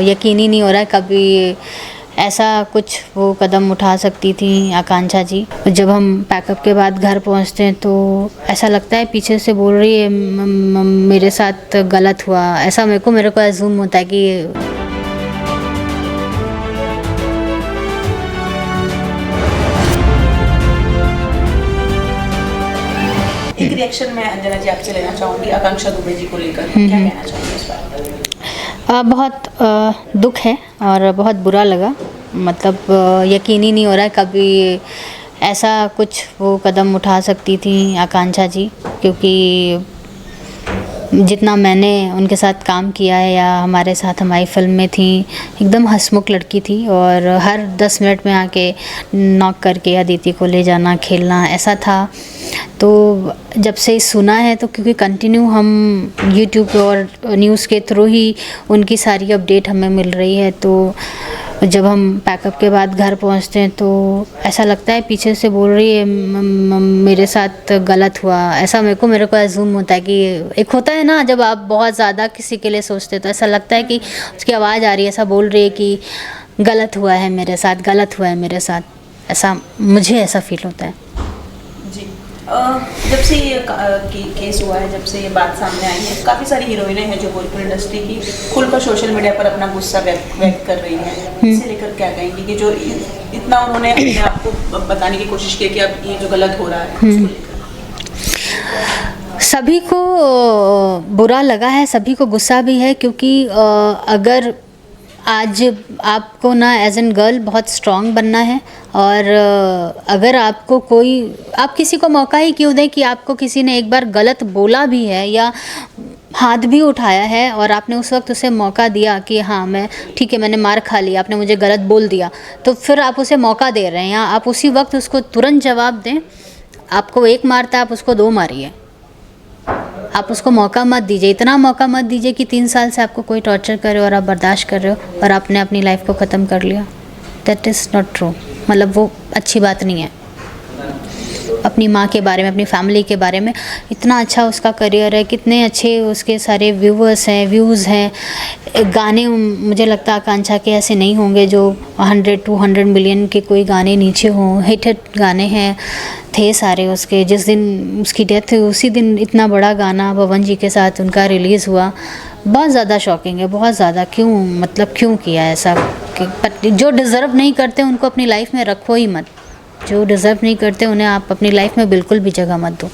यकीन ही नहीं हो रहा है कभी ऐसा कुछ वो कदम उठा सकती थी आकांक्षा जी। जब हम पैकअप के बाद घर पहुंचते हैं तो ऐसा लगता है पीछे से बोल रही है मेरे साथ गलत हुआ, ऐसा मेरे को अज़ूम होता है कि एक रिएक्शन मैं अंजना जी आपसे लेना चाहूँगी आकांक्षा दुबे जी को लेकर, क्या कहना चाहूँगी इस बारे में? बहुत दुख है और बहुत बुरा लगा। मतलब यकीन ही नहीं हो रहा है कभी ऐसा कुछ वो कदम उठा सकती थी आकांक्षा जी, क्योंकि जितना मैंने उनके साथ काम किया है या हमारे साथ हमारी फिल्म में थी, एकदम हंसमुख लड़की थी और हर 10 मिनट में आके नॉक करके अदिति को ले जाना, खेलना, ऐसा था। तो जब से सुना है तो क्योंकि कंटिन्यू हम यूट्यूब और न्यूज़ के थ्रू ही उनकी सारी अपडेट हमें मिल रही है, तो जब हम पैकअप के बाद घर पहुंचते हैं तो ऐसा लगता है पीछे से बोल रही है मेरे साथ गलत हुआ, ऐसा मेरे को अज़ूम होता है कि एक होता है ना जब आप बहुत ज़्यादा किसी के लिए सोचते तो ऐसा लगता है कि उसकी आवाज़ आ रही है, ऐसा बोल रही है कि गलत हुआ है मेरे साथ, गलत हुआ है मेरे साथ, ऐसा मुझे ऐसा फील होता है जी। जब से ये केस हुआ है, जब से ये बात सामने आई है, काफ़ी सारी हीरोइनें हैं जो भोजपुरी इंडस्ट्री की खुलकर सोशल मीडिया पर अपना गुस्सा व्यक्त कर रही हैं। इसे लेकर क्या कहेंगी कि जो इतना उन्होंने अपने आप को बताने की कोशिश की कि अब ये जो गलत हो रहा है उसको लेकर? सभी को बुरा लगा है, सभी को गुस्सा भी है, क्योंकि अगर आज आपको ना एज एन गर्ल बहुत स्ट्रॉन्ग बनना है और अगर आपको आप किसी को मौका ही क्यों दें कि आपको किसी ने एक बार गलत बोला भी है या हाथ भी उठाया है और आपने उस वक्त उसे मौका दिया कि हाँ मैं ठीक है, मैंने मार खा लिया, आपने मुझे गलत बोल दिया, तो फिर आप उसे मौका दे रहे हैं या आप उसी वक्त उसको तुरंत जवाब दें। आपको एक मारता है, आप उसको 2 मारिए, आप उसको मौका मत दीजिए, इतना मौका मत दीजिए कि 3 साल से आपको कोई टॉर्चर करे और आप बर्दाश्त कर रहे हो और आपने अपनी लाइफ को ख़त्म कर लिया। That is not true. मतलब वो अच्छी बात नहीं है। अपनी माँ के बारे में, अपनी फैमिली के बारे में, इतना अच्छा उसका करियर है, कितने अच्छे उसके सारे व्यूअर्स हैं, व्यूज़ हैं। गाने मुझे लगता है आकांक्षा के ऐसे नहीं होंगे जो 100-200 मिलियन के कोई गाने नीचे हों। हिट गाने हैं थे सारे उसके। जिस दिन उसकी डेथ हुई उसी दिन इतना बड़ा गाना पवन जी के साथ उनका रिलीज़ हुआ। बहुत ज़्यादा शॉकिंग है, बहुत ज़्यादा। क्यों किया ऐसा? कि जो डिज़र्व नहीं करते उनको अपनी लाइफ में रखो ही मत। जो डिज़र्व नहीं करते उन्हें आप अपनी लाइफ में बिल्कुल भी जगह मत दो।